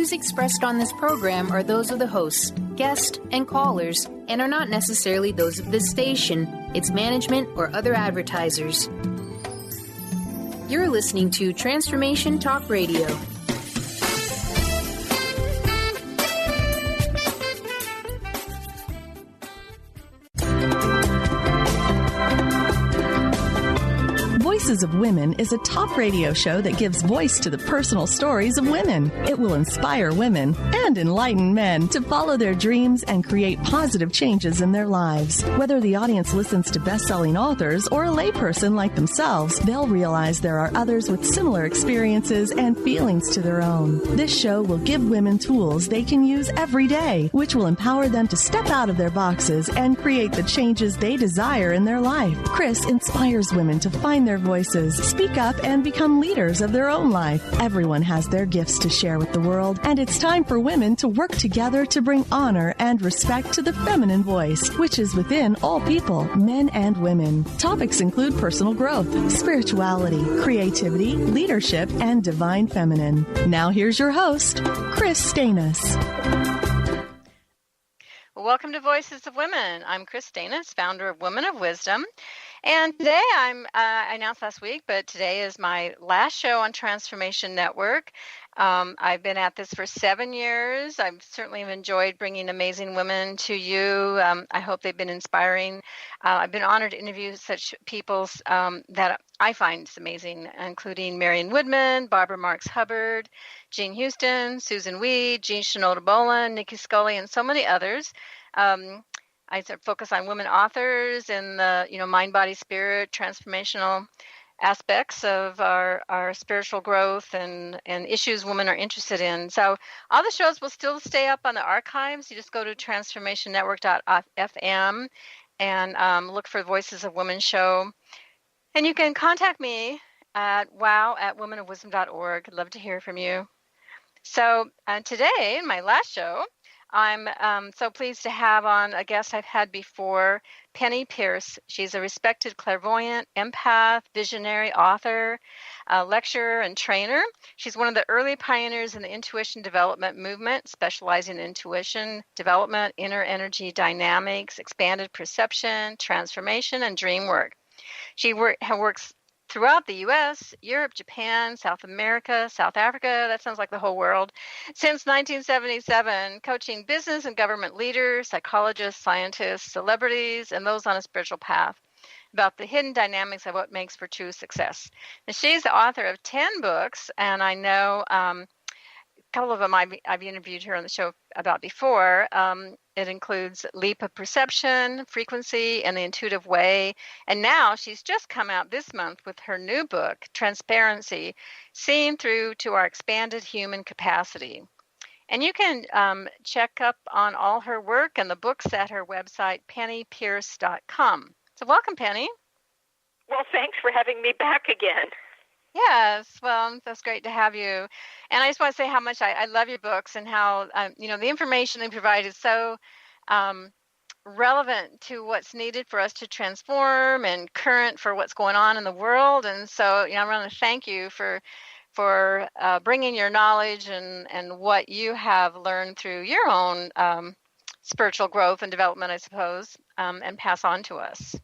views expressed on this program are those of the hosts, guests, and callers, and are not necessarily those of this station, its management, or other advertisers. You're listening to Transformation Talk Radio. Voices of Women is a talk radio show that gives voice to the personal stories of women. It will inspire women and enlighten men to follow their dreams and create positive changes in their lives. Whether the audience listens to best-selling authors or a layperson like themselves, they'll realize there are others with similar experiences and feelings to their own. This show will give women tools they can use every day, which will empower them to step out of their boxes and create the changes they desire in their life. Kris inspires women to find their voices, speak up, and become leaders of their own life. Everyone has their gifts to share with the world, and it's time for women to work together to bring honor and respect to the feminine voice, which is within all people, men and women. Topics include personal growth, spirituality, creativity, leadership, and divine feminine. Now here's your host, Kris Steinnes. Welcome to Voices of Women. I'm Kris Steinnes, founder of Women of Wisdom. And today I announced last week, but today is my last show on Transformation Network. I've been at this for 7 years. I've certainly enjoyed bringing amazing women to you. I hope they've been inspiring. I've been honored to interview such people that I find amazing, including Marion Woodman, Barbara Marks Hubbard, Jean Houston, Susan Weed, Jean Shinoda Boland, Nikki Scully, and so many others. I focus on women authors and the, mind, body, spirit, transformational aspects of our spiritual growth and issues women are interested in. So all the shows will still stay up on the archives. You just go to transformationnetwork.fm and look for Voices of Women show. And you can contact me at wow@womenofwisdom.org. I'd love to hear from you. So today, in my last show, I'm so pleased to have on a guest I've had before, Peirce. She's a respected clairvoyant, empath, visionary, author, lecturer, and trainer. She's one of the early pioneers in the intuition development movement, specializing in intuition development, inner energy dynamics, expanded perception, transformation, and dream work. She works throughout the U.S., Europe, Japan, South America, South Africa, that sounds like the whole world, since 1977, coaching business and government leaders, psychologists, scientists, celebrities, and those on a spiritual path about the hidden dynamics of what makes for true success. And she's the author of 10 books, and I know a couple of them I've interviewed her on the show about before. It includes Leap of Perception, Frequency, and the Intuitive Way. And now she's just come out this month with her new book, Transparency, Seeing Through to Our Expanded Human Capacity. And you can check up on all her work and the books at her website, pennypeirce.com. So welcome, Penney. Well, thanks for having me back again. Yes, well, that's great to have you. And I just want to say how much I love your books and how, the information they provide is so relevant to what's needed for us to transform and current for what's going on in the world. And so, I want to thank you for bringing your knowledge and what you have learned through your own spiritual growth and development, I suppose, and pass on to us.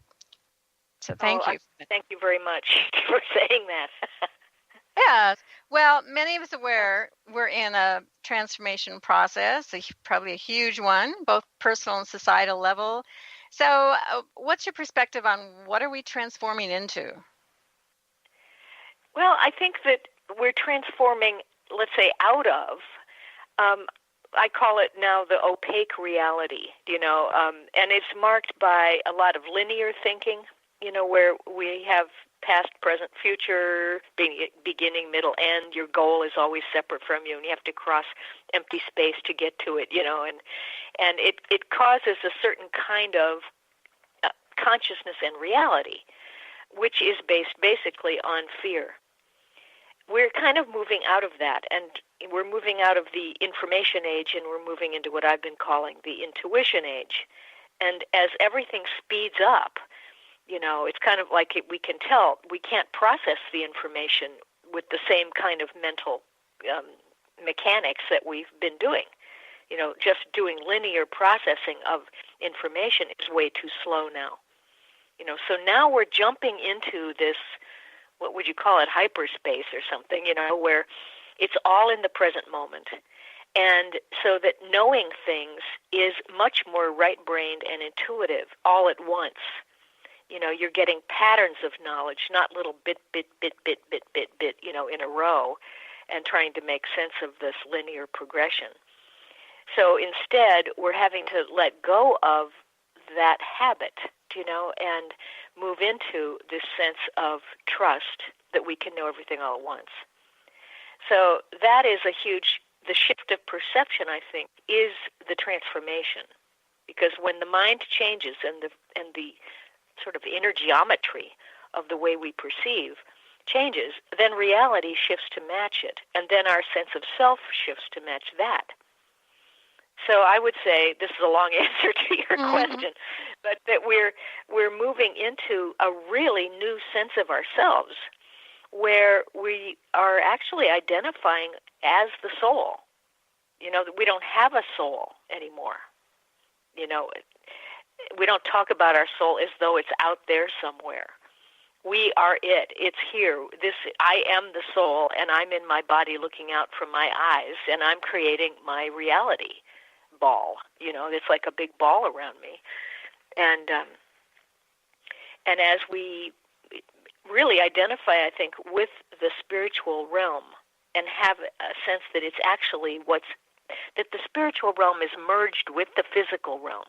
So thank you. Thank you very much for saying that. Yeah. Well, many of us are aware we're in a transformation process, probably a huge one, both personal and societal level. So what's your perspective on what are we transforming into? Well, I think that we're transforming, let's say, out of, I call it now the opaque reality, and it's marked by a lot of linear thinking, where we have past, present, future, beginning, middle, end. Your goal is always separate from you, and you have to cross empty space to get to it, and it causes a certain kind of consciousness and reality, which is based basically on fear. We're kind of moving out of that, and we're moving out of the information age, and we're moving into what I've been calling the intuition age. And as everything speeds up, it's kind of like we can tell we can't process the information with the same kind of mental mechanics that we've been doing. Just doing linear processing of information is way too slow now. So now we're jumping into this, what would you call it, hyperspace or something, where it's all in the present moment. And so that knowing things is much more right-brained and intuitive all at once. You're getting patterns of knowledge, not little bit, in a row, and trying to make sense of this linear progression. So instead, we're having to let go of that habit, and move into this sense of trust that we can know everything all at once. So that is the shift of perception, I think, is the transformation. Because when the mind changes and the sort of inner geometry of the way we perceive changes, then reality shifts to match it, and then our sense of self shifts to match that. So I would say, this is a long answer to your question, but that we're moving into a really new sense of ourselves, where we are actually identifying as the soul. We don't have a soul anymore. We don't talk about our soul as though it's out there somewhere. We are it. It's here. I am the soul, and I'm in my body looking out from my eyes, and I'm creating my reality ball. It's like a big ball around me. And as we really identify, I think, with the spiritual realm and have a sense that it's actually that the spiritual realm is merged with the physical realm.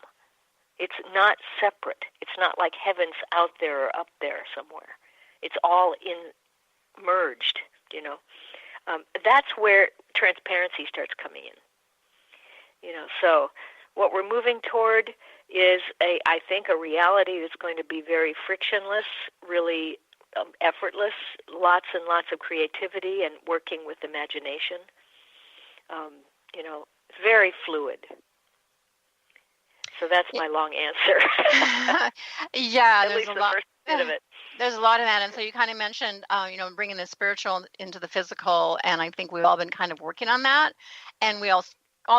It's not separate. It's not like heaven's out there or up there somewhere. It's all merged, That's where transparency starts coming in. So what we're moving toward is, I think, a reality that's going to be very frictionless, really effortless, lots and lots of creativity and working with imagination. Very fluid. So that's my long answer. Yeah, at least the first bit of it. There's a lot of that, and so you kind of mentioned, bringing the spiritual into the physical, and I think we've all been kind of working on that, and we all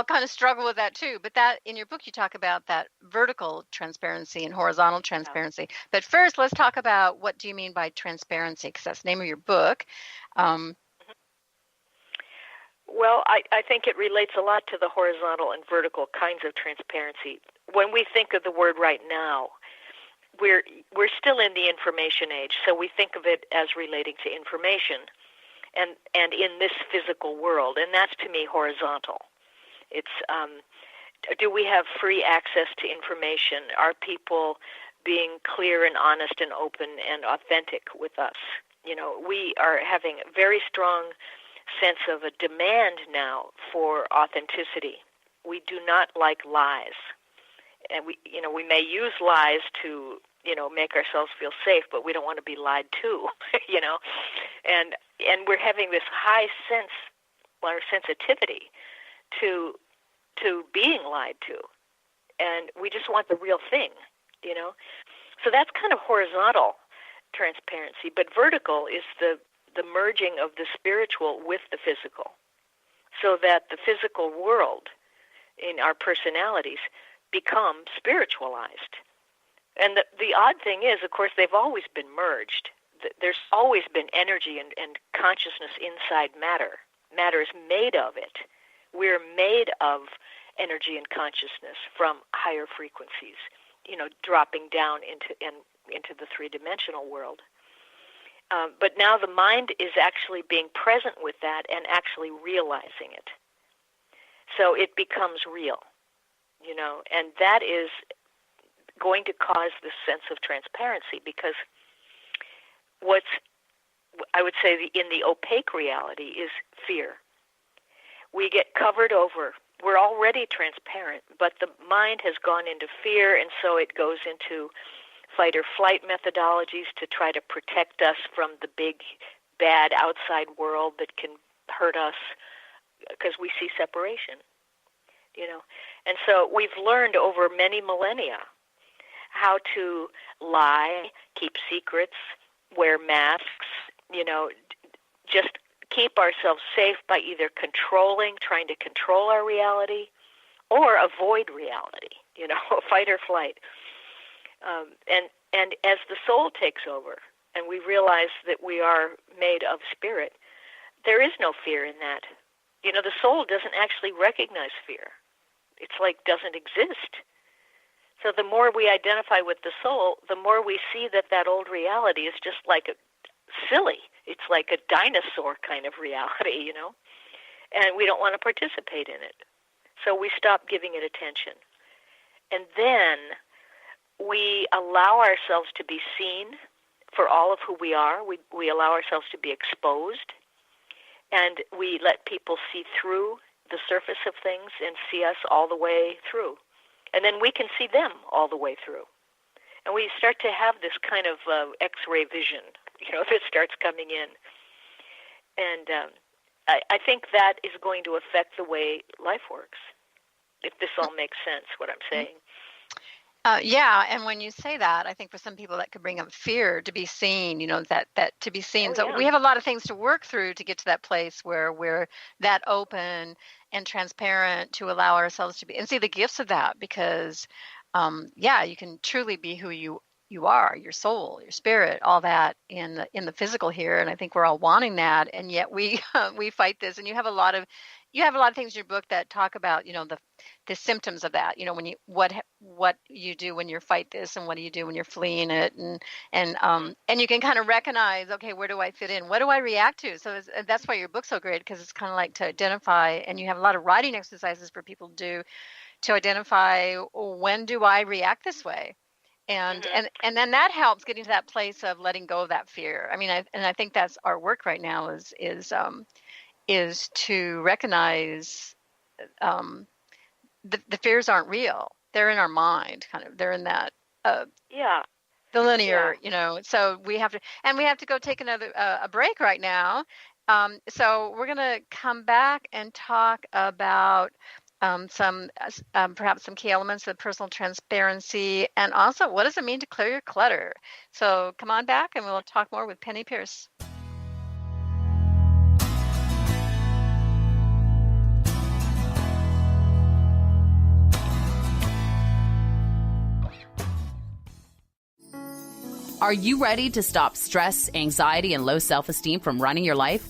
kind of struggle with that too. But that in your book, you talk about that vertical transparency and horizontal transparency. Yeah. But first, let's talk about what do you mean by transparency, because that's the name of your book. Well, I think it relates a lot to the horizontal and vertical kinds of transparency. When we think of the word right now, we're still in the information age, so we think of it as relating to information and in this physical world, and that's, to me, horizontal. It's do we have free access to information? Are people being clear and honest and open and authentic with us? We are having a very strong sense of a demand now for authenticity. We do not like lies. And we may use lies to, make ourselves feel safe, but we don't want to be lied to, And we're having this high sense or sensitivity to being lied to. And we just want the real thing, So that's kind of horizontal transparency. But vertical is the merging of the spiritual with the physical, so that the physical world in our personalities become spiritualized. And the odd thing is, of course, they've always been merged. There's always been energy and consciousness inside matter. Matter is made of it. We're made of energy and consciousness from higher frequencies, dropping down into the three-dimensional world. But now the mind is actually being present with that and actually realizing it. So it becomes real, and that is going to cause this sense of transparency, because I would say in the opaque reality is fear. We get covered over. We're already transparent, but the mind has gone into fear, and so it goes into fight or flight methodologies to try to protect us from the big, bad outside world that can hurt us, because we see separation, And so we've learned over many millennia how to lie, keep secrets, wear masks, just keep ourselves safe by either trying to control our reality, or avoid reality, fight or flight. And as the soul takes over and we realize that we are made of spirit, there is no fear in that. The soul doesn't actually recognize fear. It's like doesn't exist. So the more we identify with the soul, the more we see that old reality is just like silly. It's like a dinosaur kind of reality, and we don't want to participate in it. So we stop giving it attention. And then we allow ourselves to be seen for all of who we are. We allow ourselves to be exposed, and we let people see through the surface of things and see us all the way through. And then we can see them all the way through. And we start to have this kind of X-ray vision, that starts coming in. And I think that is going to affect the way life works, if this all makes sense, what I'm saying. Yeah, and when you say that, I think for some people that could bring up fear to be seen, that to be seen. So we have a lot of things to work through to get to that place where we're that open and transparent to allow ourselves to be and see the gifts of that, because you can truly be who you are, your soul, your spirit, all that in the physical here. And I think we're all wanting that, and yet we fight this. And you have a lot of things in your book that talk about the symptoms of that. When you what you do when you fight this, and what do you do when you're fleeing it, and you can kind of recognize, okay, where do I fit in? What do I react to? So that's why your book's so great, because it's kind of like to identify, and you have a lot of writing exercises for people to do to identify, when do I react this way? And then that helps getting to that place of letting go of that fear. I mean, I think that's our work right now is to recognize the fears aren't real. They're in our mind, kind of. They're in that the linear, So we have to go take another a break right now. So we're going to come back and talk about perhaps some key elements of personal transparency, and also what does it mean to clear your clutter. So come on back and we'll talk more with Penney Peirce. Are you ready to stop stress, anxiety, and low self-esteem from running your life?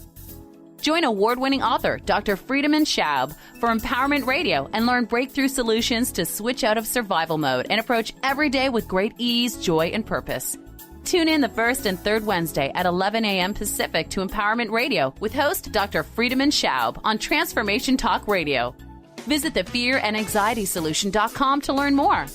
Join award-winning author Dr. Friedemann Schaub for Empowerment Radio and learn breakthrough solutions to switch out of survival mode and approach every day with great ease, joy, and purpose. Tune in the first and third Wednesday at 11 a.m. Pacific to Empowerment Radio with host Dr. Friedemann Schaub on Transformation Talk Radio. Visit thefearandanxietysolution.com to learn more.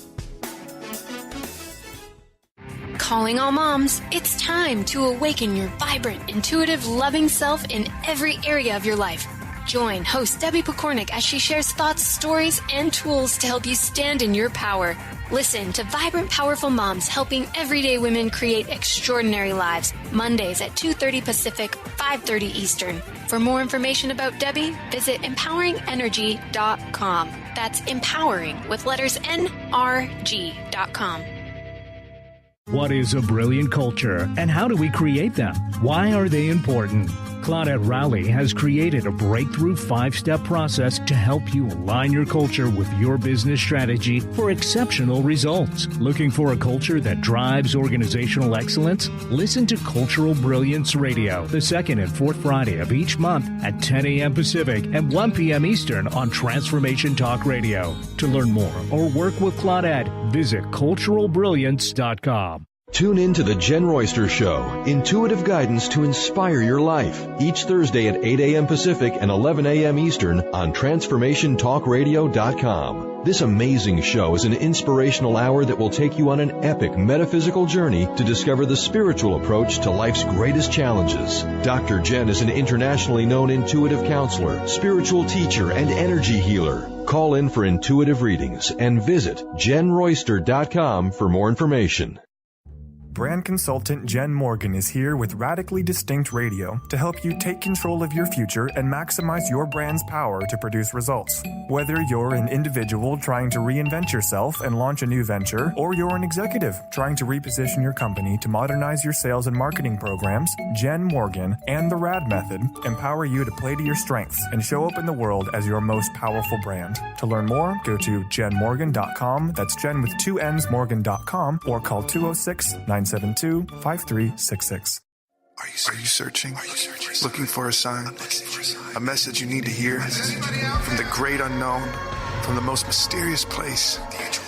Calling all moms, it's time to awaken your vibrant, intuitive, loving self in every area of your life. Join host Debbie Pokornik as she shares thoughts, stories, and tools to help you stand in your power. Listen to Vibrant, Powerful Moms helping everyday women create extraordinary lives. Mondays at 2:30 Pacific, 5:30 Eastern. For more information about Debbie, visit empoweringenergy.com. That's empowering with letters NRG.com. What is a brilliant culture, and how do we create them? Why are they important? Claudette Rowley has created a breakthrough 5-step process to help you align your culture with your business strategy for exceptional results. Looking for a culture that drives organizational excellence? Listen to Cultural Brilliance Radio, the second and fourth Friday of each month at 10 a.m. Pacific and 1 p.m. Eastern on Transformation Talk Radio. To learn more or work with Claudette, visit culturalbrilliance.com. Tune in to The Jen Royster Show, intuitive guidance to inspire your life, each Thursday at 8 a.m. Pacific and 11 a.m. Eastern on TransformationTalkRadio.com. This amazing show is an inspirational hour that will take you on an epic metaphysical journey to discover the spiritual approach to life's greatest challenges. Dr. Jen is an internationally known intuitive counselor, spiritual teacher, and energy healer. Call in for intuitive readings and visit JenRoyster.com for more information. Brand consultant Jen Morgan is here with Radically Distinct Radio to help you take control of your future and maximize your brand's power to produce results. Whether you're an individual trying to reinvent yourself and launch a new venture, or you're an executive trying to reposition your company to modernize your sales and marketing programs, Jen Morgan and the RAD method empower you to play to your strengths and show up in the world as your most powerful brand. To learn more, go to jenmorgan.com. That's Jen with 2 N's Morgan.com, or call 206-972-5366. Are you searching? Looking for a sign? A message you need to hear? From the great unknown, from the most mysterious place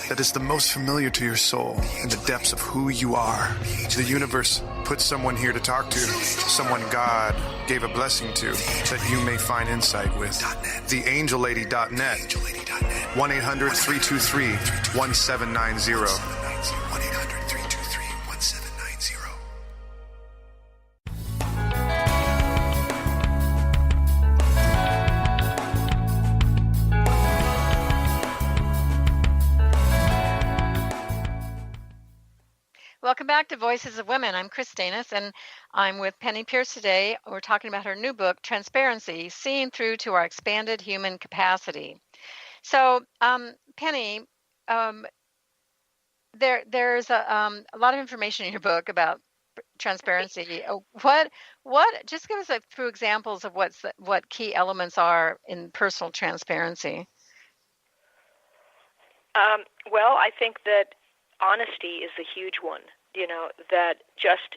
that is the most familiar to your soul in the depths of who you are. The universe put someone here to talk to, someone God gave a blessing to, that you may find insight with. TheAngelLady.net, 1-800-323-1790. Welcome back to Voices of Women. I'm Kris Steinnes, and I'm with Penney Peirce today. We're talking about her new book, Transparency, Seeing Through to Our Expanded Human Capacity. So, Penney, there's a lot of information in your book about transparency. What? Just give us a few examples of what key elements are in personal transparency. Well, I think that honesty is a huge one, that just,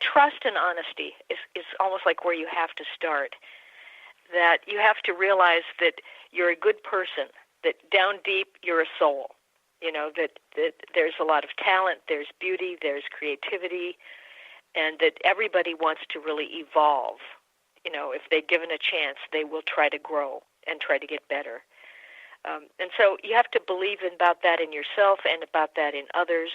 trust and honesty is almost like where you have to start. That you have to realize that you're a good person, that down deep you're a soul, that there's a lot of talent, there's beauty, there's creativity, and that everybody wants to really evolve. If they're given a chance, they will try to grow and try to get better. And so you have to believe about that in yourself and about that in others,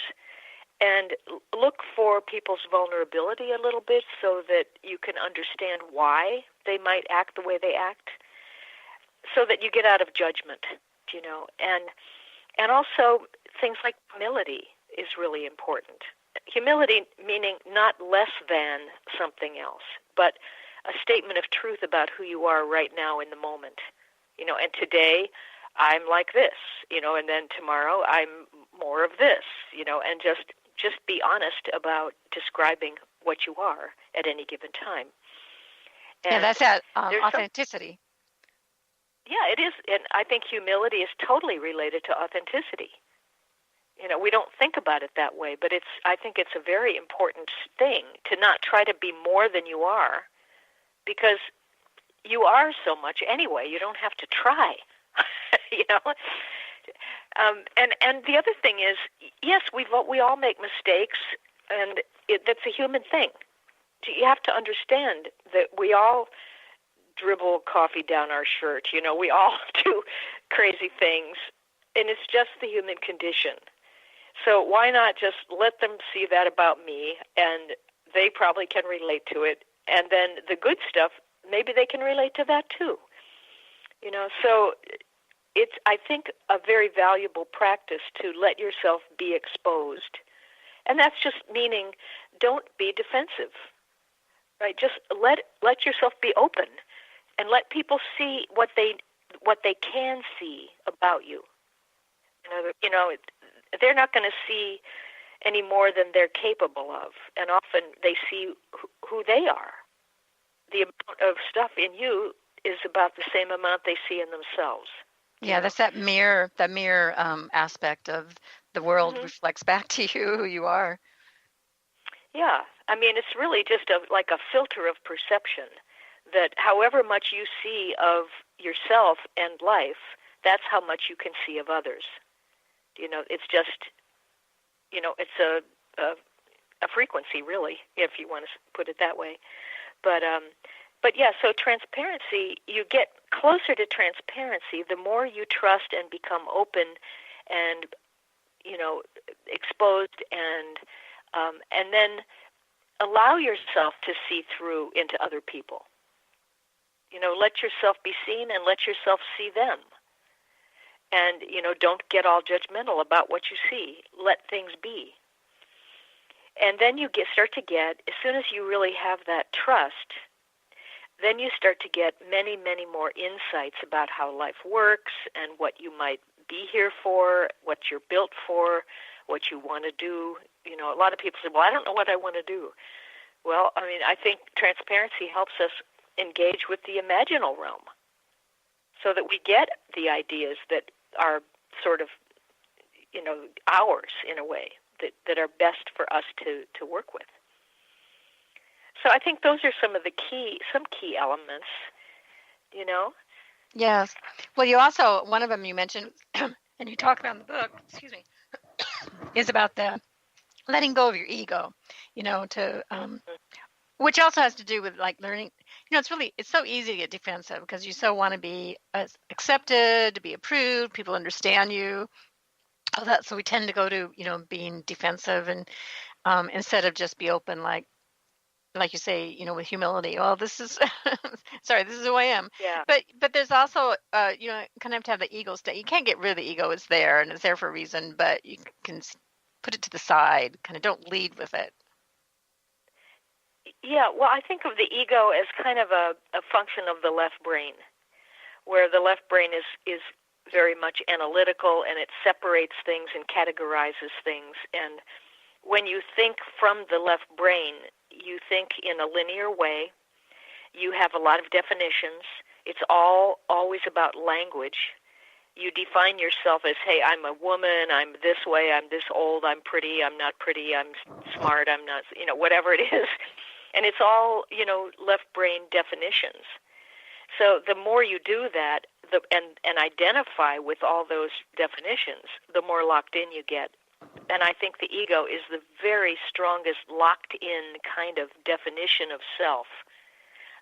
and look for people's vulnerability a little bit so that you can understand why they might act the way they act, so that you get out of judgment, and also things like humility is really important. Humility meaning not less than something else, but a statement of truth about who you are right now in the moment, and today I'm like this, and then tomorrow I'm more of this, and just be honest about describing what you are at any given time. And that's that authenticity. It is, and I think humility is totally related to authenticity. We don't think about it that way, but I think it's a very important thing to not try to be more than you are, because you are so much anyway. You don't have to try. And the other thing is, yes, we all make mistakes, and that's a human thing. You have to understand that we all dribble coffee down our shirt. We all do crazy things, and it's just the human condition. So why not just let them see that about me, and they probably can relate to it, and then the good stuff, maybe they can relate to that too. So it's, I think, a very valuable practice to let yourself be exposed. And that's just meaning don't be defensive, right? Just let yourself be open and let people see what they can see about you. They're not going to see any more than they're capable of, and often they see who they are. The amount of stuff in you is about the same amount they see in themselves. Yeah, that's that mirror aspect of the world reflects back to you who you are. Yeah, it's really just like a filter of perception, that however much you see of yourself and life, that's how much you can see of others. It's just, it's a frequency, really, if you want to put it that way. But yeah, so transparency, you get closer to transparency the more you trust and become open and, exposed and then allow yourself to see through into other people. Let yourself be seen and let yourself see them. And, don't get all judgmental about what you see. Let things be. And then you start to get, as soon as you really have that trust, then you start to get many, many more insights about how life works and what you might be here for, what you're built for, what you want to do. You know, a lot of people say, well, I don't know what I want to do. Well, I mean, I think transparency helps us engage with the imaginal realm so that we get the ideas that are sort of, you know, ours in a way, that are best for us to work with. So I think those are some key elements, you know? Yes. Well, you also, one of them you mentioned, and you talk about in the book, excuse me, is about the letting go of your ego, you know, which also has to do with like learning. You know, it's so easy to get defensive because you so want to be accepted, to be approved, people understand you, all that. So we tend to go to, you know, being defensive and instead of just be open, like you say, you know, with humility. Well, this is, sorry, this is who I am. Yeah. But there's also, you know, kind of have to have the ego stay. You can't get rid of the ego. It's there and it's there for a reason, but you can put it to the side, kind of don't lead with it. Yeah, well, I think of the ego as kind of a function of the left brain, where the left brain is very much analytical and it separates things and categorizes things. And when you think from the left brain, you think in a linear way. You have a lot of definitions. It's always about language. You define yourself as, hey, I'm a woman, I'm this way, I'm this old, I'm pretty, I'm not pretty, I'm smart, I'm not, you know, whatever it is. And it's all, you know, left brain definitions. So the more you do that and identify with all those definitions, the more locked in you get. And I think the ego is the very strongest locked-in kind of definition of self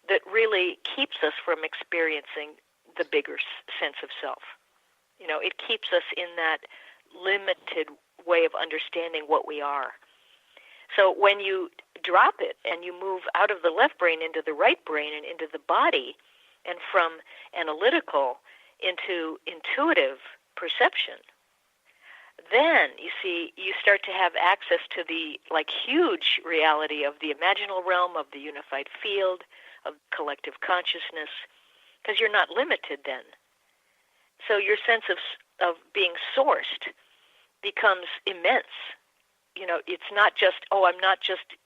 that really keeps us from experiencing the bigger sense of self. You know, it keeps us in that limited way of understanding what we are. So when you drop it and you move out of the left brain into the right brain and into the body, and from analytical into intuitive perception, then you see you start to have access to the like huge reality of the imaginal realm, of the unified field, of collective consciousness, because you're not limited then. So your sense of being sourced becomes immense. You know, it's not just, I'm not just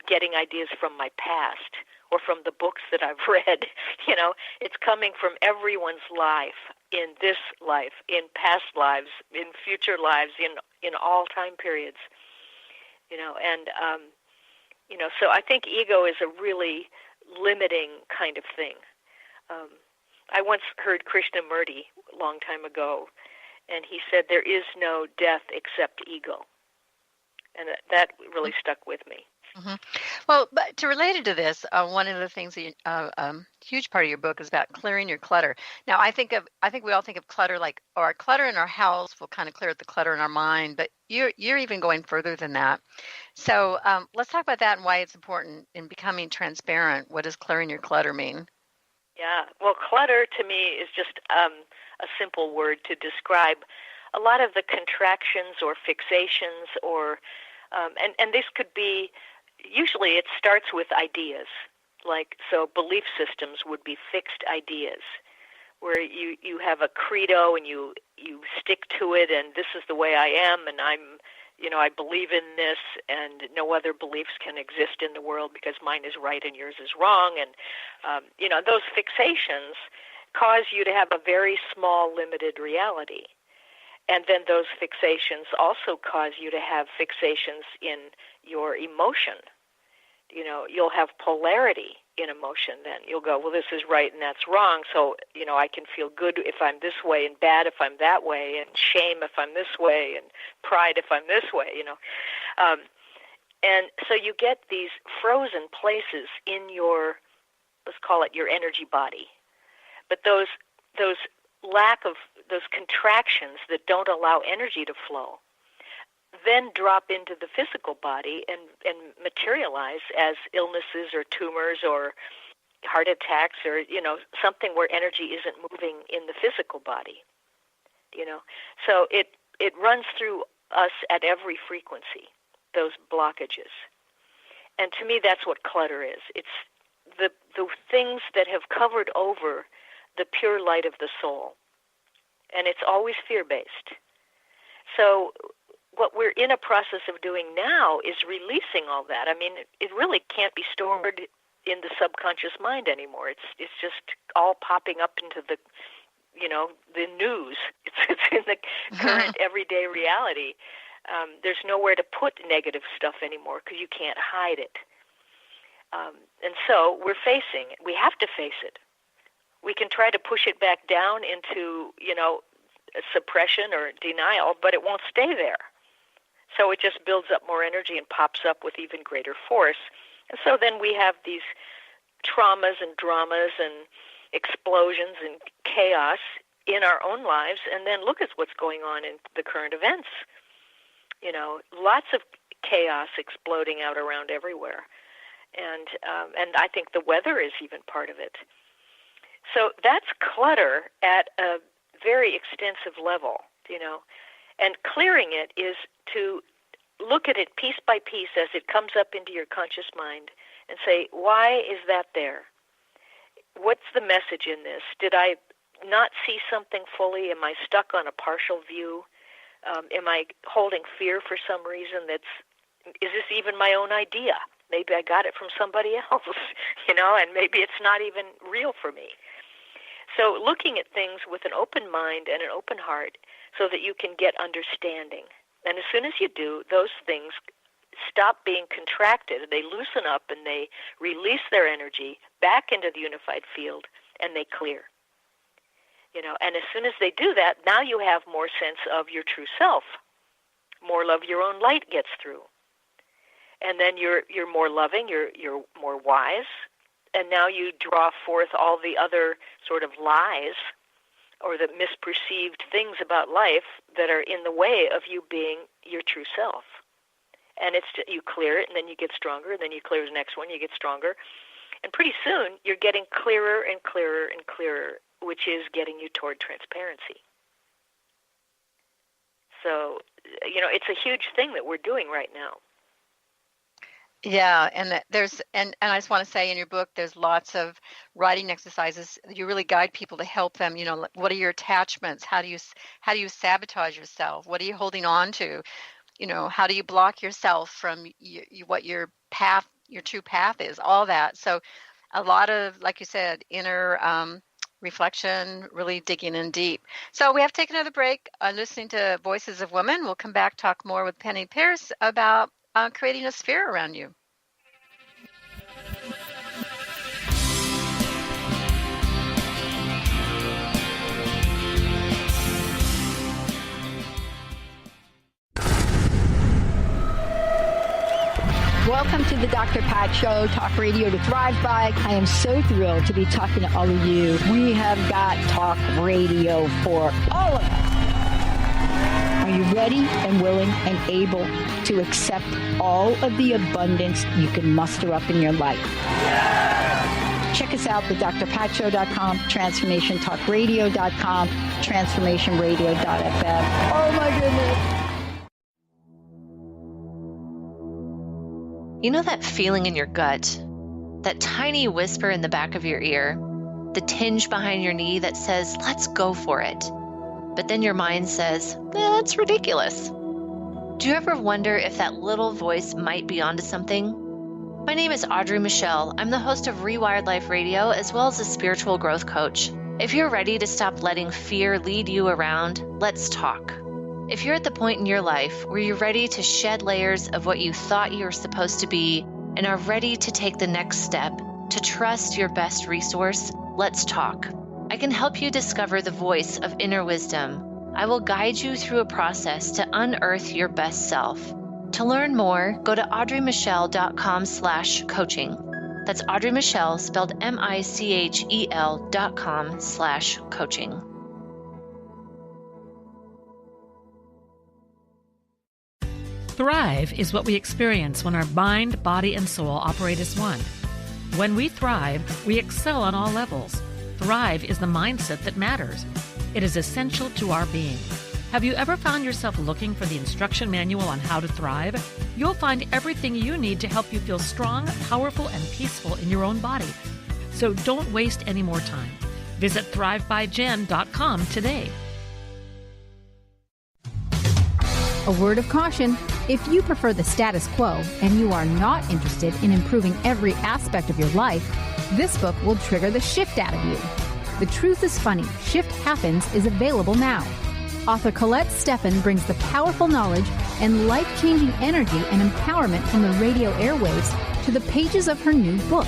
getting ideas from my past or from the books that I've read. You know, it's coming from everyone's life, in this life, in past lives, in future lives, in all time periods. You know, and, you know, so I think ego is a really limiting kind of thing. I once heard Krishnamurti a long time ago, and he said, there is no death except ego. And that really stuck with me. Mm-hmm. Well, but to relate it to this, one of the things that huge part of your book is about clearing your clutter. Now, I think we all think of clutter like, our clutter in our house will kind of clear the clutter in our mind, but you're even going further than that. So let's talk about that and why it's important in becoming transparent. What does clearing your clutter mean? Yeah, well, clutter to me is just a simple word to describe a lot of the contractions or fixations or, and this could be, usually it starts with ideas. Like, so belief systems would be fixed ideas where you have a credo and you stick to it, and this is the way I am, and I'm, you know, I believe in this, and no other beliefs can exist in the world because mine is right and yours is wrong. And, you know, those fixations cause you to have a very small, limited reality. And then those fixations also cause you to have fixations in your emotion. You know, you'll have polarity in emotion then. You'll go, well, this is right and that's wrong, so, you know, I can feel good if I'm this way and bad if I'm that way, and shame if I'm this way, and pride if I'm this way, you know. And so you get these frozen places in your, let's call it your energy body. But those lack of, those contractions that don't allow energy to flow then drop into the physical body and materialize as illnesses or tumors or heart attacks or, you know, something where energy isn't moving in the physical body, you know. So it runs through us at every frequency. those blockages. And to me, that's what clutter is. It's the things that have covered over the pure light of the soul. And it's always fear-based. So what we're in a process of doing now is releasing all that. I mean, it really can't be stored in the subconscious mind anymore. It's just all popping up into the news. It's in the current everyday reality. There's nowhere to put negative stuff anymore because you can't hide it. And so we're facing it. We have to face it. We can try to push it back down into, suppression or denial, but it won't stay there. So it just builds up more energy and pops up with even greater force. And so then we have these traumas and dramas and explosions and chaos in our own lives, and then look at what's going on in the current events. Lots of chaos exploding out around everywhere. And I think the weather is even part of it. So that's clutter at a very extensive level, and clearing it is to look at it piece by piece as it comes up into your conscious mind and say, why is that there? What's the message in this? Did I not see something fully? Am I stuck on a partial view? Am I holding fear for some reason? Is this even my own idea? Maybe I got it from somebody else, and maybe it's not even real for me. So looking at things with an open mind and an open heart so that you can get understanding. And as soon as you do, those things stop being contracted. They loosen up and they release their energy back into the unified field, and they clear. And as soon as they do that, now you have more sense of your true self. More love, your own light gets through. And then you're more loving, you're more wise, and now you draw forth all the other sort of lies or the misperceived things about life that are in the way of you being your true self. And you clear it, and then you get stronger, and then you clear the next one, you get stronger. And pretty soon, you're getting clearer and clearer and clearer, which is getting you toward transparency. So, it's a huge thing that we're doing right now. Yeah, and I just want to say in your book, there's lots of writing exercises. You really guide people to help them. What are your attachments? How do you sabotage yourself? What are you holding on to? How do you block yourself from what your path, your true path is? All that. So, a lot of, like you said, inner reflection, really digging in deep. So we have to take another break. Listening to Voices of Women. We'll come back, talk more with Penney Peirce about creating a sphere around you. Welcome to the Dr. Pat Show, talk radio to thrive by. I am so thrilled to be talking to all of you. We have got talk radio for all of us. Are you ready and willing and able to accept all of the abundance you can muster up in your life? Check us out at drpatshow.com, transformationtalkradio.com, transformationradio.fm. Oh my goodness. You know that feeling in your gut? That tiny whisper in the back of your ear? The tinge behind your knee that says, let's go for it. But then your mind says, that's ridiculous. Do you ever wonder if that little voice might be onto something? My name is Audrey Michelle. I'm the host of Rewired Life Radio, as well as a spiritual growth coach. If you're ready to stop letting fear lead you around, let's talk. If you're at the point in your life where you're ready to shed layers of what you thought you were supposed to be and are ready to take the next step to trust your best resource, let's talk. I can help you discover the voice of inner wisdom. I will guide you through a process to unearth your best self. To learn more, go to audreymichelle.com/coaching. That's Audrey Michelle, spelled MICHEL.com/coaching. Thrive is what we experience when our mind, body, and soul operate as one. When we thrive, we excel on all levels. Thrive is the mindset that matters. It is essential to our being. Have you ever found yourself looking for the instruction manual on how to thrive? You'll find everything you need to help you feel strong, powerful, and peaceful in your own body. So don't waste any more time. Visit thrivebyjen.com today. A word of caution: if you prefer the status quo and you are not interested in improving every aspect of your life, this book will trigger the shift out of you. The Truth is Funny, Shift Happens is available now. Author Colette Steffen brings the powerful knowledge and life-changing energy and empowerment from the radio airwaves to the pages of her new book.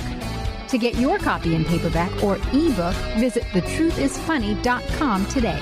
To get your copy in paperback or ebook, visit thetruthisfunny.com today.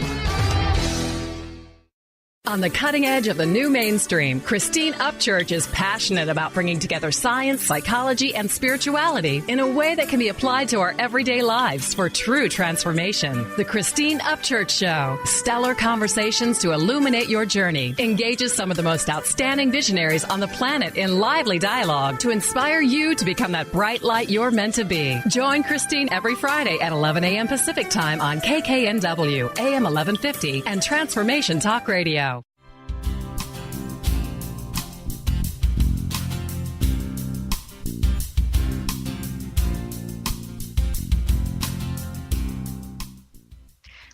On the cutting edge of the new mainstream, Christine Upchurch is passionate about bringing together science, psychology, and spirituality in a way that can be applied to our everyday lives for true transformation. The Christine Upchurch Show, stellar conversations to illuminate your journey, engages some of the most outstanding visionaries on the planet in lively dialogue to inspire you to become that bright light you're meant to be. Join Christine every Friday at 11 a.m. Pacific Time on KKNW, AM 1150, and Transformation Talk Radio.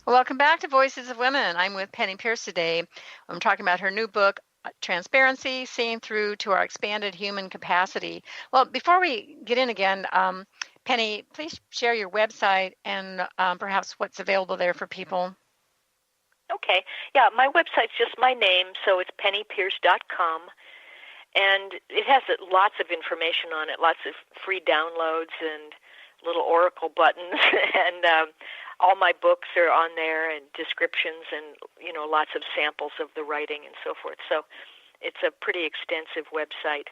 Welcome back to Voices of Women. I'm with Penney Peirce today. I'm talking about her new book, Transparency, Seeing Through to Our Expanded Human Capacity. Well, before we get in again, Penney, please share your website and perhaps what's available there for people. Okay. Yeah, my website's just my name, so it's pennypeirce.com. And it has lots of information on it, lots of free downloads and little oracle buttons, and all my books are on there, and descriptions, and lots of samples of the writing and so forth. So it's a pretty extensive website.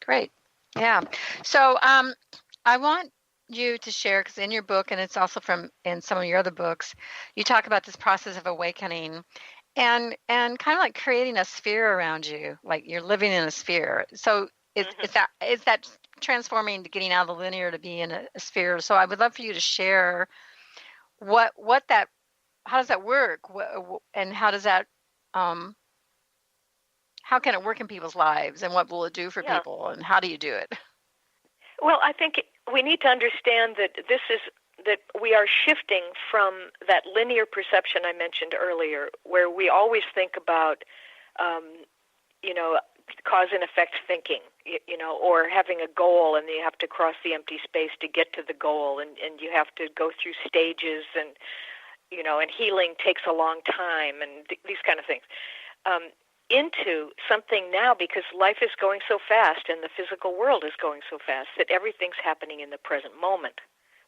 Great. Yeah. So I want you to share, because in your book, and it's also in some of your other books, you talk about this process of awakening and kind of like creating a sphere around you, like you're living in a sphere. So is that transforming to getting out of the linear to be in a sphere? So I would love for you to share how does that work, and how does that how can it work in people's lives, and what will it do for people, and how do you do it? Well, I think we need to understand that that we are shifting from that linear perception I mentioned earlier, where we always think about cause and effect thinking, or having a goal and you have to cross the empty space to get to the goal, and you have to go through stages, and and healing takes a long time, and these kind of things, into something now, because life is going so fast and the physical world is going so fast, that everything's happening in the present moment.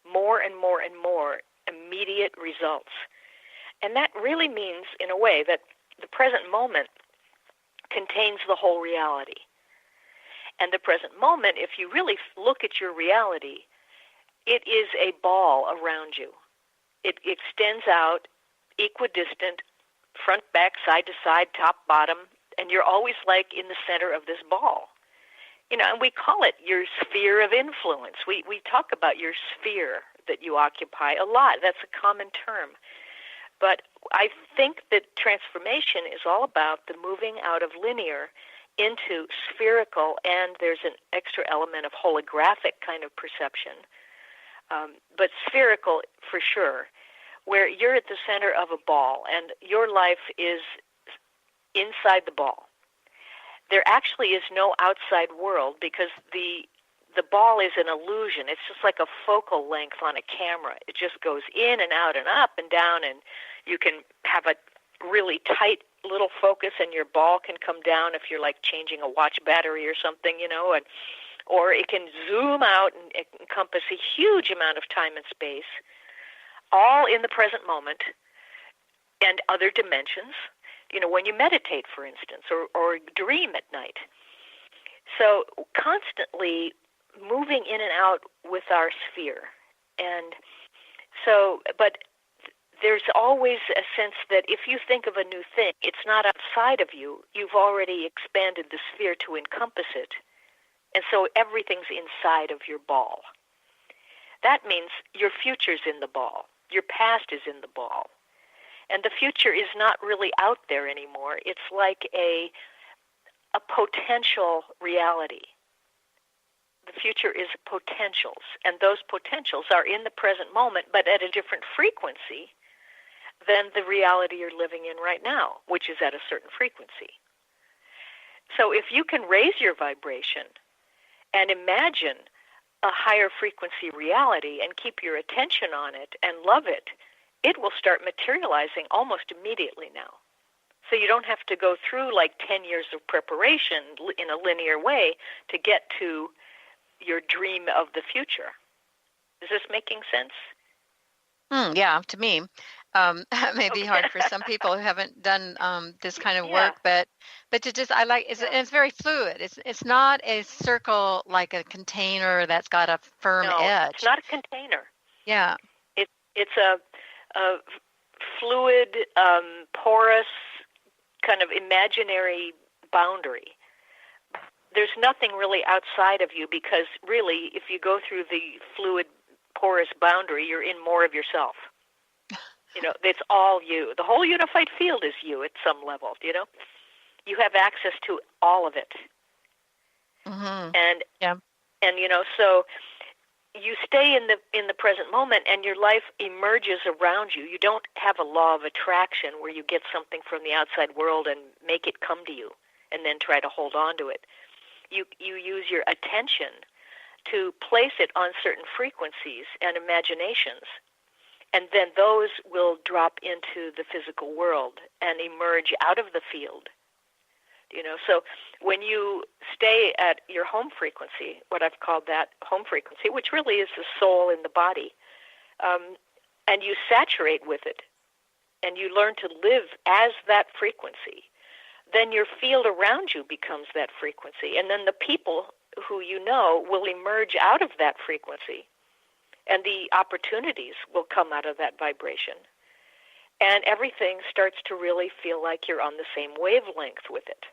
More and more and more immediate results. And that really means, in a way, that the present moment contains the whole reality. And the present moment, if you really look at your reality, it is a ball around you. It extends out, equidistant, front, back, side to side, top, bottom, and you're always like in the center of this ball. And we call it your sphere of influence. We talk about your sphere that you occupy a lot. That's a common term. But I think that transformation is all about the moving out of linear into spherical, and there's an extra element of holographic kind of perception, but spherical for sure, where you're at the center of a ball and your life is inside the ball. There actually is no outside world, because the ball is an illusion. It's just like a focal length on a camera. It just goes in and out and up and down, and you can have a really tight little focus and your ball can come down if you're like changing a watch battery or something, or it can zoom out and encompass a huge amount of time and space, all in the present moment, and other dimensions, when you meditate, for instance, or dream at night. So constantly moving in and out with our sphere. And so, but there's always a sense that if you think of a new thing, it's not outside of you. You've already expanded the sphere to encompass it. And so everything's inside of your ball. That means your future's in the ball. Your past is in the ball. And the future is not really out there anymore. It's like a potential reality. The future is potentials, and those potentials are in the present moment, but at a different frequency than the reality you're living in right now, which is at a certain frequency. So if you can raise your vibration and imagine a higher frequency reality and keep your attention on it and love it, it will start materializing almost immediately now. So you don't have to go through like 10 years of preparation in a linear way to get to your dream of the future. Is this making sense? Yeah, to me. It may be hard for some people who haven't done this kind of work, but to just, I like, it's very fluid. It's not a circle like a container that's got a firm edge. It's not a container. Yeah. It's a fluid, porous, kind of imaginary boundary. There's nothing really outside of you, because really, if you go through the fluid, porous boundary, you're in more of yourself. You know, it's all you. The whole unified field is you at some level, you know. You have access to all of it. Mm-hmm. And you know, so you stay in the present moment, and your life emerges around you. You don't have a law of attraction where you get something from the outside world and make it come to you and then try to hold on to it. You use your attention to place it on certain frequencies and imaginations, and then those will drop into the physical world and emerge out of the field. You know, so when you stay at your home frequency, what I've called that home frequency, which really is the soul in the body, and you saturate with it, and you learn to live as that frequency, then your field around you becomes that frequency. And then the people who you know will emerge out of that frequency, and the opportunities will come out of that vibration. And everything starts to really feel like you're on the same wavelength with it.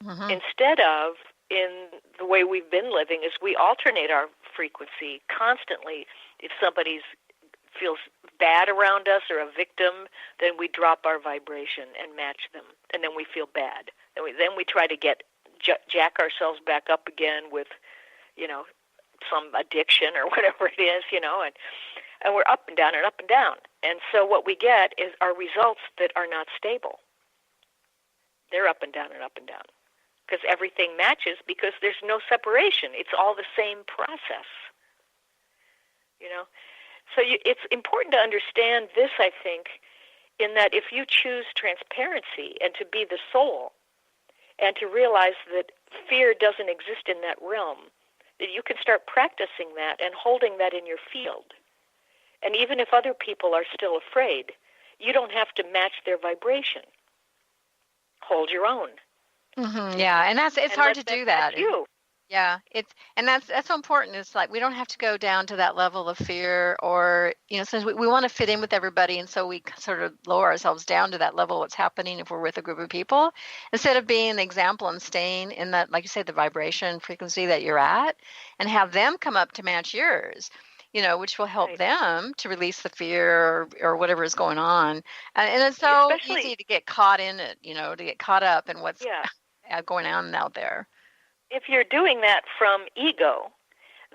Mm-hmm. Instead of, in the way we've been living, is we alternate our frequency constantly. If somebody feels bad around us or a victim, then we drop our vibration and match them, and then we feel bad. Then we try to jack ourselves back up again with, you know, some addiction or whatever it is, you know, and we're up and down and up and down. And so what we get are results that are not stable. They're up and down and up and down, because everything matches, because there's no separation. It's all the same process, you know. So it's important to understand this, I think, in that if you choose transparency and to be the soul, and to realize that fear doesn't exist in that realm, that you can start practicing that and holding that in your field. And even if other people are still afraid, you don't have to match their vibration. Hold your own. Mm-hmm. Yeah, and it's hard to do that. You. Yeah, that's so important. It's like we don't have to go down to that level of fear, or, you know, since we want to fit in with everybody, and so we sort of lower ourselves down to that level of what's happening if we're with a group of people, instead of being an example and staying in that, like you say, the vibration frequency that you're at, and have them come up to match yours, you know, which will help them to release the fear or whatever is going on. And it's so easy to get caught in it, you know, to get caught up in what's going on out there. If you're doing that from ego,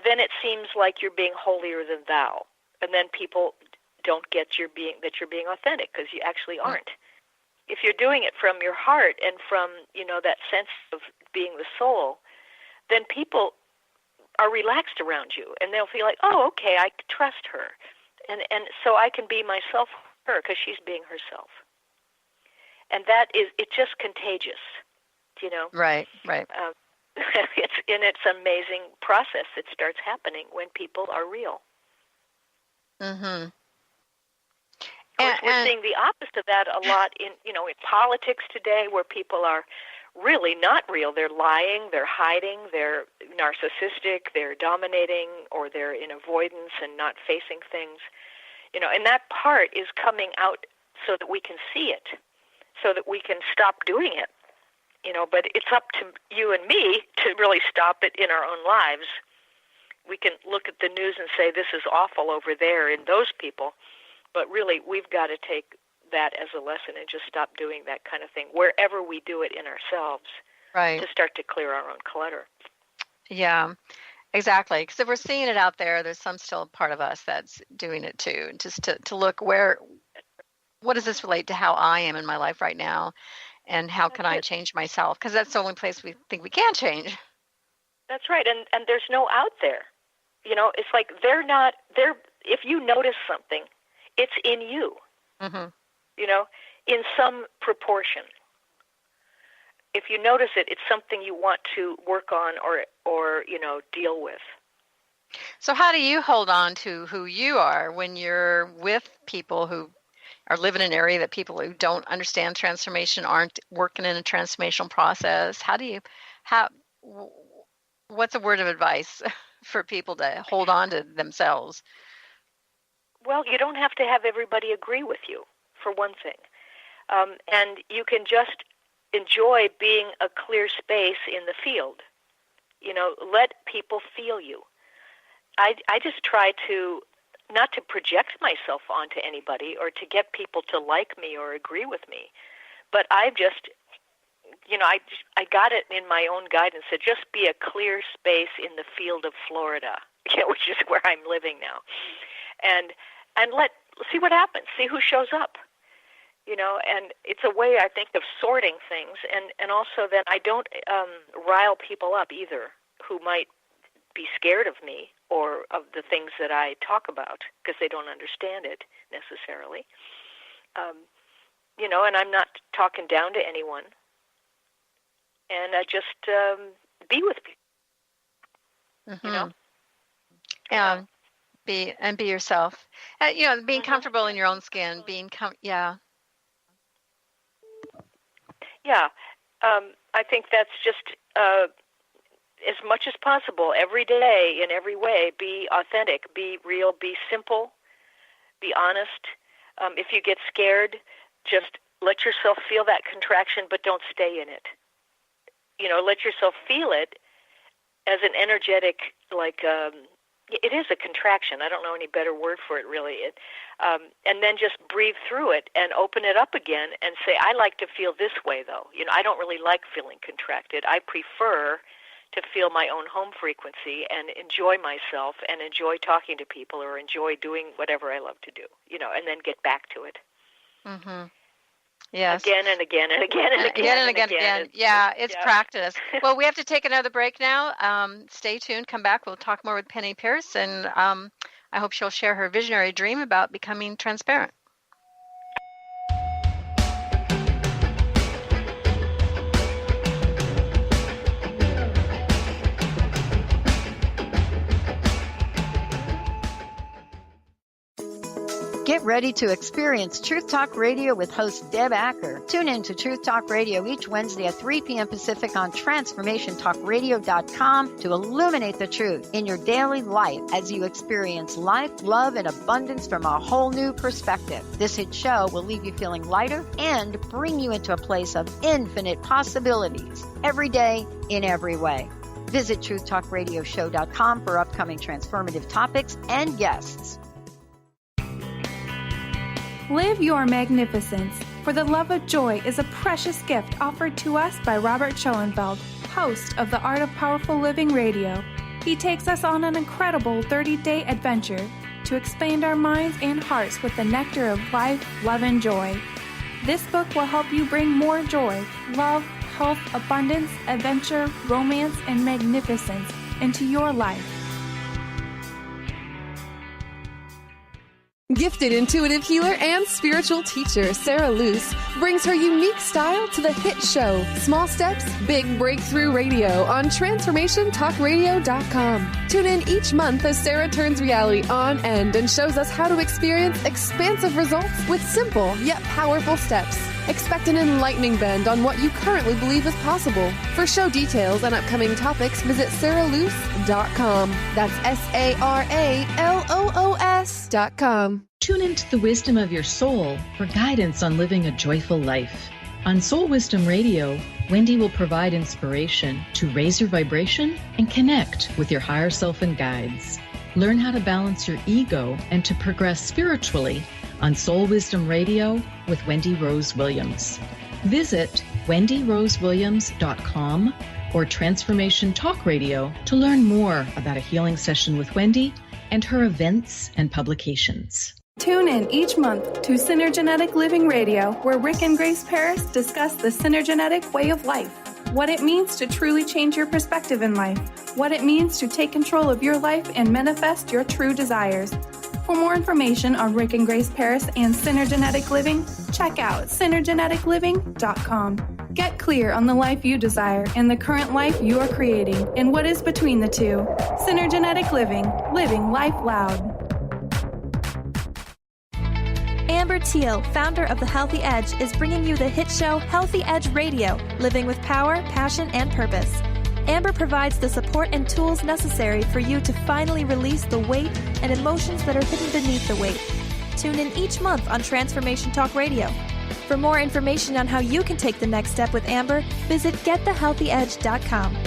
then it seems like you're being holier than thou, and then people don't get that you're being authentic, because you actually aren't. If you're doing it from your heart and from, you know, that sense of being the soul, then people are relaxed around you, and they'll feel like, oh, okay, I trust her, and so I can be myself, her, because she's being herself, and it's just contagious, you know. Right. It's an amazing process that starts happening when people are real. Mm-hmm. We're seeing the opposite of that a lot in politics today, where people are really not real. They're lying, they're hiding, they're narcissistic, they're dominating, or they're in avoidance and not facing things. You know, and that part is coming out so that we can see it, so that we can stop doing it. You know, but it's up to you and me to really stop it in our own lives. We can look at the news and say, this is awful over there in those people, But really, we've got to take that as a lesson and just stop doing that kind of thing wherever we do it in ourselves, right, to start to clear our own clutter. Yeah, exactly. Because if we're seeing it out there, there's some still part of us that's doing it too. Just to look what does this relate to how I am in my life right now, and how can I change myself? Because that's the only place we think we can change. That's right, and there's no out there. It's like if you notice something, it's in you, in some proportion. If you notice it, it's something you want to work on or deal with. So how do you hold on to who you are when you're with people who are living in an area that people who don't understand transformation aren't working in a transformational process? What's a word of advice for people to hold on to themselves? Well, you don't have to have everybody agree with you, for one thing. And you can just enjoy being a clear space in the field. Let people feel you. I just try to not to project myself onto anybody or to get people to like me or agree with me, but I just, I got it in my own guidance to just be a clear space in the field of Florida, which is where I'm living now, and see what happens, see who shows up. And it's a way, I think, of sorting things, and also that I don't rile people up either who might be scared of me or of the things that I talk about because they don't understand it necessarily. And I'm not talking down to anyone. And I just be with people, Yeah, be yourself. Being comfortable in your own skin, Yeah, I think that's just as much as possible every day in every way. Be authentic, be real, be simple, be honest. If you get scared, just let yourself feel that contraction, but don't stay in it. Let yourself feel it as an energetic, it is a contraction. I don't know any better word for it, really. And then just breathe through it and open it up again and say, I like to feel this way, though. I don't really like feeling contracted. I prefer to feel my own home frequency and enjoy myself and enjoy talking to people or enjoy doing whatever I love to do, and then get back to it. Mm-hmm. Yes. Again and again and again and again. Yeah, it's practice. Well, we have to take another break now. Stay tuned. Come back. We'll talk more with Penney Peirce, and I hope she'll share her visionary dream about becoming transparent. Get ready to experience Truth Talk Radio with host Deb Acker. Tune in to Truth Talk Radio each Wednesday at 3 p.m. Pacific on TransformationTalkRadio.com to illuminate the truth in your daily life as you experience life, love, and abundance from a whole new perspective. This hit show will leave you feeling lighter and bring you into a place of infinite possibilities every day in every way. Visit TruthTalkRadioshow.com for upcoming transformative topics and guests. Live your magnificence, for the love of joy is a precious gift offered to us by Robert Schoenfeld, host of the Art of Powerful Living Radio. He takes us on an incredible 30-day adventure to expand our minds and hearts with the nectar of life, love, and joy. This book will help you bring more joy, love, health, abundance, adventure, romance, and magnificence into your life. Gifted intuitive healer and spiritual teacher Sarah Luce brings her unique style to the hit show Small Steps, Big Breakthrough Radio on TransformationTalkRadio.com. Tune in each month as Sarah turns reality on end and shows us how to experience expansive results with simple yet powerful steps. Expect an enlightening bend on what you currently believe is possible. For show details and upcoming topics, visit SarahLuce.com. That's SarahLoos.com. Tune into the wisdom of your soul for guidance on living a joyful life. On Soul Wisdom Radio, Wendy will provide inspiration to raise your vibration and connect with your higher self and guides. Learn how to balance your ego and to progress spiritually on Soul Wisdom Radio with Wendy Rose Williams. Visit wendyrosewilliams.com or Transformation Talk Radio to learn more about a healing session with Wendy and her events and publications. Tune in each month to Synergenetic Living Radio, where Rick and Grace Peirce discuss the synergenetic way of life, what it means to truly change your perspective in life, what it means to take control of your life and manifest your true desires. For more information on Rick and Grace Peirce and Synergenetic Living, check out synergeneticliving.com. Get clear on the life you desire and the current life you are creating and what is between the two. Synergenetic Living, living life loud. Amber Teal, founder of The Healthy Edge, is bringing you the hit show Healthy Edge Radio, living with power, passion, and purpose. Amber provides the support and tools necessary for you to finally release the weight and emotions that are hidden beneath the weight. Tune in each month on Transformation Talk Radio. For more information on how you can take the next step with Amber, visit getthehealthyedge.com.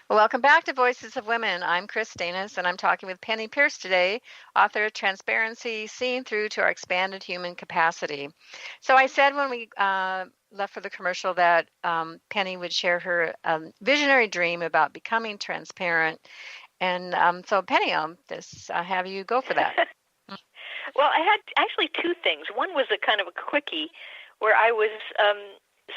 Welcome back to Voices of Women. I'm Kris Steinnes, and I'm talking with Penney Peirce today, author of Transparency, Seeing Through to Our Expanded Human Capacity. So I said when we left for the commercial that Penney would share her visionary dream about becoming transparent. And so Penney, just have you go for that. Well, I had actually two things. One was a kind of a quickie where I was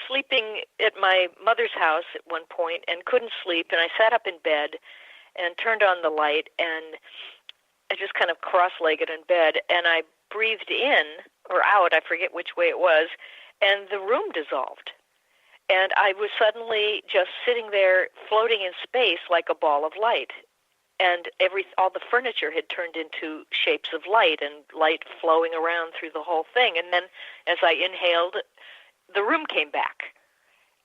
sleeping at my mother's house at one point and couldn't sleep, and I sat up in bed and turned on the light, and I just kind of cross-legged in bed, and I breathed in or out, I forget which way it was, and the room dissolved. And I was suddenly just sitting there floating in space like a ball of light. And all the furniture had turned into shapes of light and light flowing around through the whole thing. And then as I inhaled, the room came back,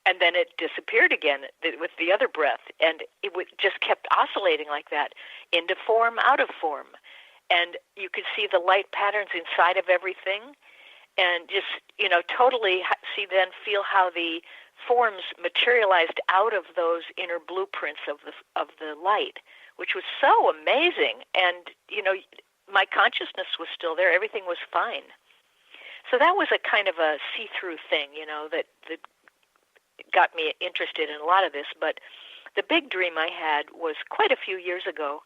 and then it disappeared again with the other breath, and it just kept oscillating like that, into form, out of form. And you could see the light patterns inside of everything, and just, totally feel how the forms materialized out of those inner blueprints of the light, which was so amazing. And, my consciousness was still there. Everything was fine. So that was a kind of a see-through thing, that got me interested in a lot of this. But the big dream I had was quite a few years ago,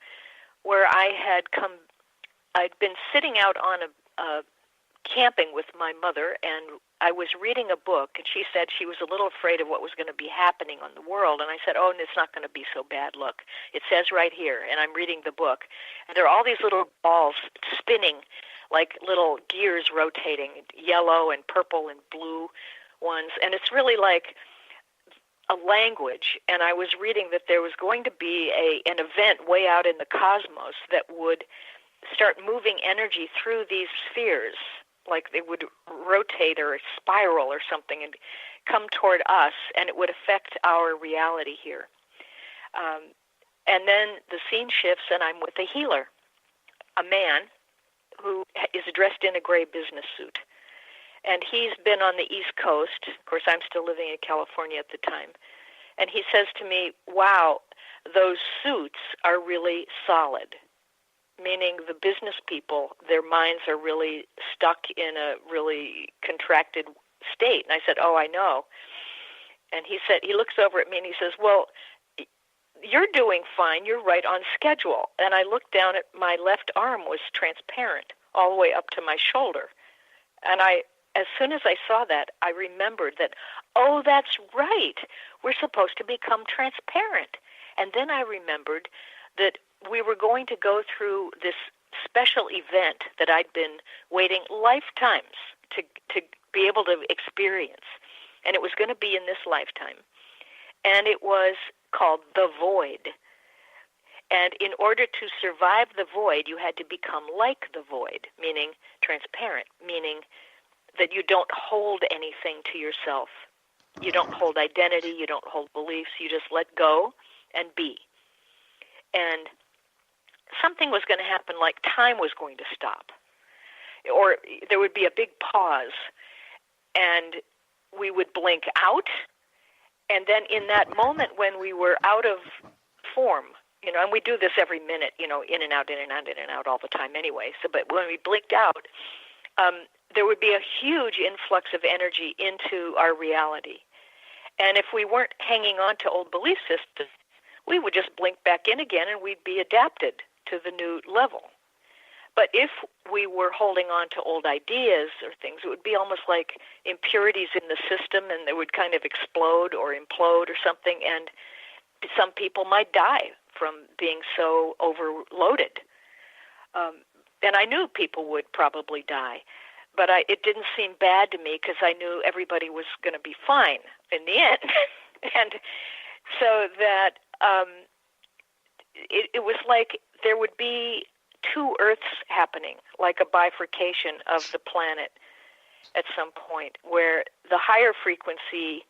where I'd been sitting out on a camping with my mother, and I was reading a book, and she said she was a little afraid of what was going to be happening on the world. And I said, oh, it's not going to be so bad. Look, it says right here, and I'm reading the book, and there are all these little balls spinning, like little gears rotating, yellow and purple and blue ones. And it's really like a language. And I was reading that there was going to be an event way out in the cosmos that would start moving energy through these spheres, like they would rotate or spiral or something and come toward us, and it would affect our reality here. And then the scene shifts, and I'm with a healer, a man who is dressed in a gray business suit. And he's been on the East Coast. Of course, I'm still living in California at the time. And he says to me, wow, those suits are really solid, meaning the business people, their minds are really stuck in a really contracted state. And I said, oh, I know. And he looks over at me and he says, well, you're doing fine. You're right on schedule. And I looked down at my left arm was transparent all the way up to my shoulder. And as soon as I saw that, I remembered that, oh, that's right. We're supposed to become transparent. And then I remembered that we were going to go through this special event that I'd been waiting lifetimes to be able to experience. And it was going to be in this lifetime. And it was called the void. And in order to survive the void, you had to become like the void, meaning transparent, meaning that you don't hold anything to yourself. You don't hold identity, you don't hold beliefs, you just let go and be. and something was going to happen, like time was going to stop, or there would be a big pause, and we would blink out, and then in that moment when we were out of form, and we do this every minute, in and out, in and out, in and out all the time anyway. So, but when we blinked out, there would be a huge influx of energy into our reality. And if we weren't hanging on to old belief systems, we would just blink back in again and we'd be adapted to the new level. But if we were holding on to old ideas or things, it would be almost like impurities in the system, and they would kind of explode or implode or something, and some people might die from being so overloaded. And I knew people would probably die, but it didn't seem bad to me because I knew everybody was going to be fine in the end. And so that it was like there would be two Earths happening, like a bifurcation of the planet at some point, where the higher frequency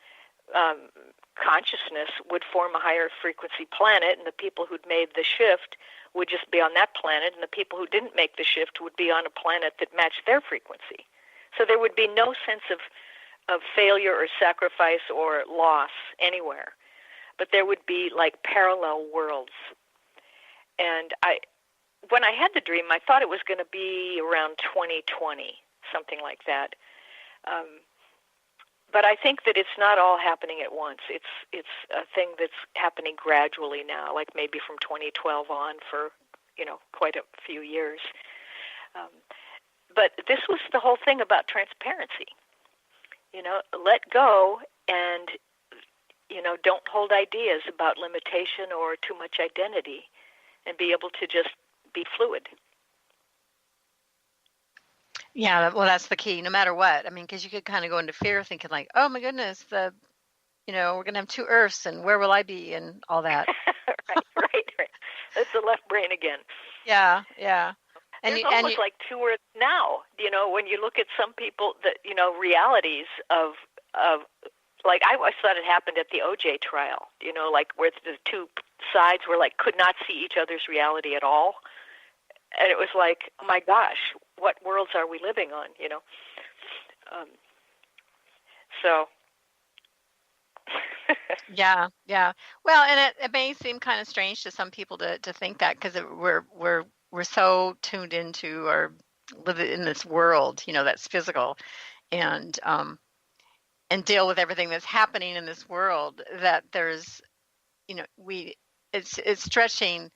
consciousness would form a higher frequency planet, and the people who'd made the shift would just be on that planet, and the people who didn't make the shift would be on a planet that matched their frequency. So there would be no sense of failure or sacrifice or loss anywhere, but there would be like parallel worlds. And when I had the dream, I thought it was going to be around 2020, something like that. But I think that it's not all happening at once. It's a thing that's happening gradually now, like maybe from 2012 on for, quite a few years. But this was the whole thing about transparency. Let go and, don't hold ideas about limitation or too much identity, and be able to just be fluid. Yeah, well, that's the key, no matter what. I mean, because you could kind of go into fear thinking like, oh, my goodness, we're going to have two Earths, and where will I be, and all that. Right. That's the left brain again. Yeah. And there's almost like two Earths now, when you look at some people that, realities of like, I always thought it happened at the OJ trial, like where the two sides were like, could not see each other's reality at all. And it was like, oh my gosh, what worlds are we living on, so. Yeah. Well, and it may seem kind of strange to some people to think that, because we're so tuned into or live in this world, that's physical, and deal with everything that's happening in this world, that there's, it's stretching,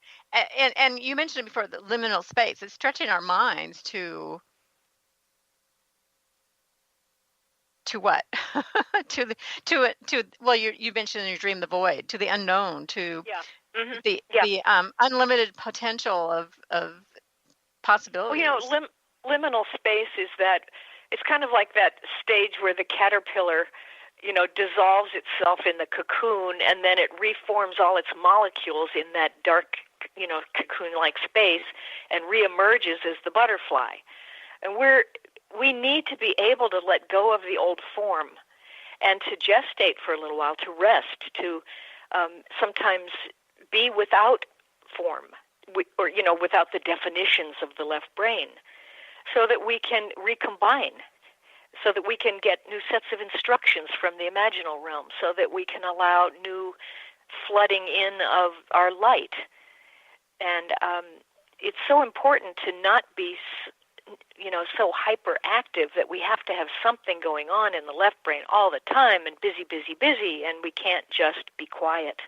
and you mentioned it before, the liminal space. It's stretching our minds to what? Well, you mentioned in your dream the void, to the unknown, to the unlimited potential of possibilities. Well, liminal space is that it's kind of like that stage where the caterpillar, dissolves itself in the cocoon, and then it reforms all its molecules in that dark, cocoon-like space, and reemerges as the butterfly. And we need to be able to let go of the old form and to gestate for a little while, to rest, to sometimes be without form, or without the definitions of the left brain, so that we can recombine, so that we can get new sets of instructions from the imaginal realm, so that we can allow new flooding in of our light. And it's so important to not be so hyperactive that we have to have something going on in the left brain all the time, and busy, and we can't just be quiet.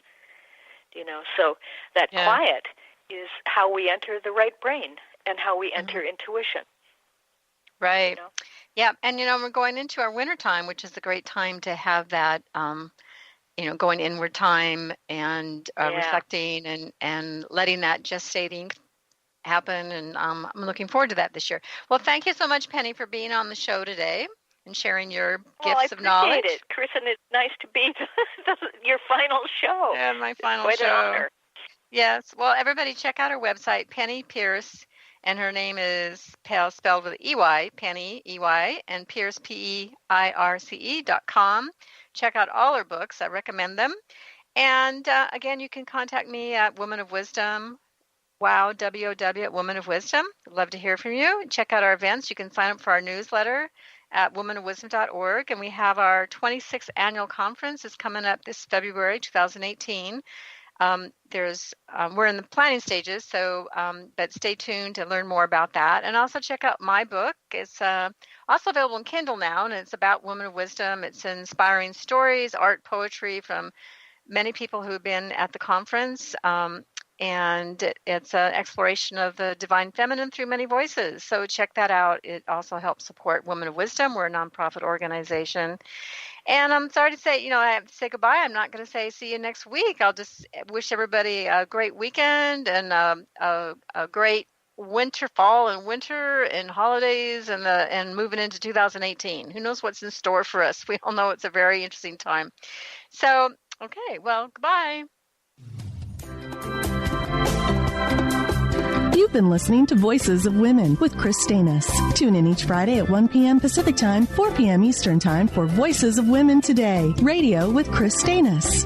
So that quiet is how we enter the right brain and how we enter intuition. Right. Yeah. And, we're going into our winter time, which is a great time to have that, going inward time and reflecting and letting that gestating happen. And I'm looking forward to that this year. Well, thank you so much, Penney, for being on the show today and sharing your gifts of knowledge. I appreciate it, Kris, and it's nice to be your final show. Yeah, my final show. Quite an honor. Yes. Well, everybody check out her website, Penney Peirce, and her name is spelled with E-Y, Penney, E-Y, and Peirce, Peirce.com. Check out all her books. I recommend them. And again, you can contact me at Woman of Wisdom. Wow, WOW at Woman of Wisdom. Love to hear from you. Check out our events. You can sign up for our newsletter at womanofwisdom.org. And we have our 26th annual conference is coming up this February 2018. We're in the planning stages, so but stay tuned to learn more about that. And also check out my book. It's also available in Kindle now, and it's about Women of Wisdom. It's inspiring stories, art, poetry from many people who've been at the conference. And it's an exploration of the divine feminine through many voices. So check that out. It also helps support Women of Wisdom. We're a nonprofit organization. And I'm sorry to say, I have to say goodbye. I'm not going to say see you next week. I'll just wish everybody a great weekend and a great fall and winter and holidays and moving into 2018. Who knows what's in store for us? We all know it's a very interesting time. So, okay, well, goodbye. You've been listening to Voices of Women with Kris Steinnes. Tune in each Friday at 1 p.m. Pacific Time, 4 p.m. Eastern Time for Voices of Women Today, radio with Kris Steinnes.